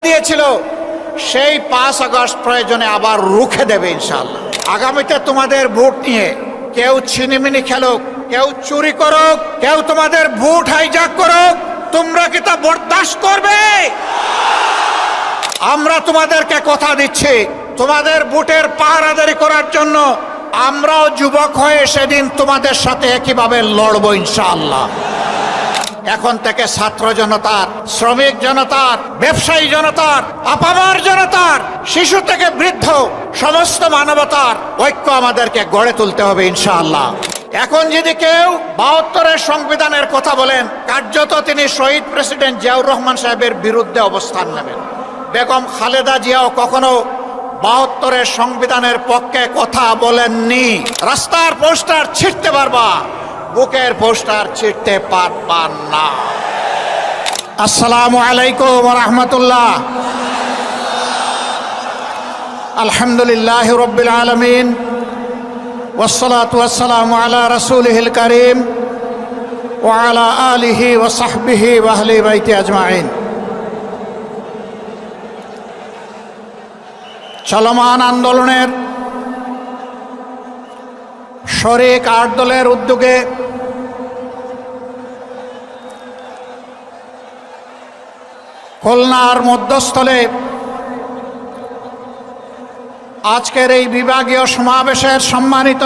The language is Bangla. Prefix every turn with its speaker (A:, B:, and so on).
A: দিয়েছিল সেই 5 আগস্ট প্রয়োজনে আবার রুখে দেবে ইনশাআল্লাহ। আগামীতে তোমাদের ভোট নিয়ে কেউ ছিনিমিনি খেলুক, কেউ চুরি করুক, কেউ তোমাদের ভোট হাইজ্যাক করুক, তোমরা কি তা বরদাস্ত করবে? আমরা তোমাদেরকে কথা দিচ্ছি, তোমাদের ভোটের পাহারাদারি করার জন্য আমরাও যুবক হয়ে সেদিন তোমাদের সাথে একইভাবে লড়বো ইনশাআল্লাহ। এখন থেকে ছাত্র জনতার, শ্রমিক জনতার, ব্যবসায়ী জনতার, আপামার জনতার, শিশু থেকে বৃদ্ধ সমস্ত মানবতার ঐক্য আমাদেরকে গড়ে তুলতে হবে ইনশাআল্লাহ। এখন যদি কেউ 72-এর সংবিধানের কথা বলেন, কার্যত তিনি শহীদ প্রেসিডেন্ট জিয়াউর রহমান সাহেবের বিরুদ্ধে অবস্থান নেবেন। বেগম খালেদা জিয়াও কখনো 72-এর সংবিধানের পক্ষে কথা বলেননি। রাস্তার পোস্টার ছিঁড়তে পারবা, বুকের পোস্টার ছিঁড়তে পারবা না। আসসালামু আলাইকুম ওয়া রাহমাতুল্লাহ। আলহামদুলিল্লাহি রাব্বিল আলামিন ওয়াসসালাতু ওয়াসসালামু আলা রাসূলিহিল কারীম ওয়া আলা আলিহি ওয়া সাহবিহি ওয়া আহলি বাইতি আজমাইন। চলমান আন্দোলনের শরিক 8 দলের উদ্যোগে খুলনার মধ্যস্থলে আজকের এই বিভাগীয় সমাবেশের সম্মানিত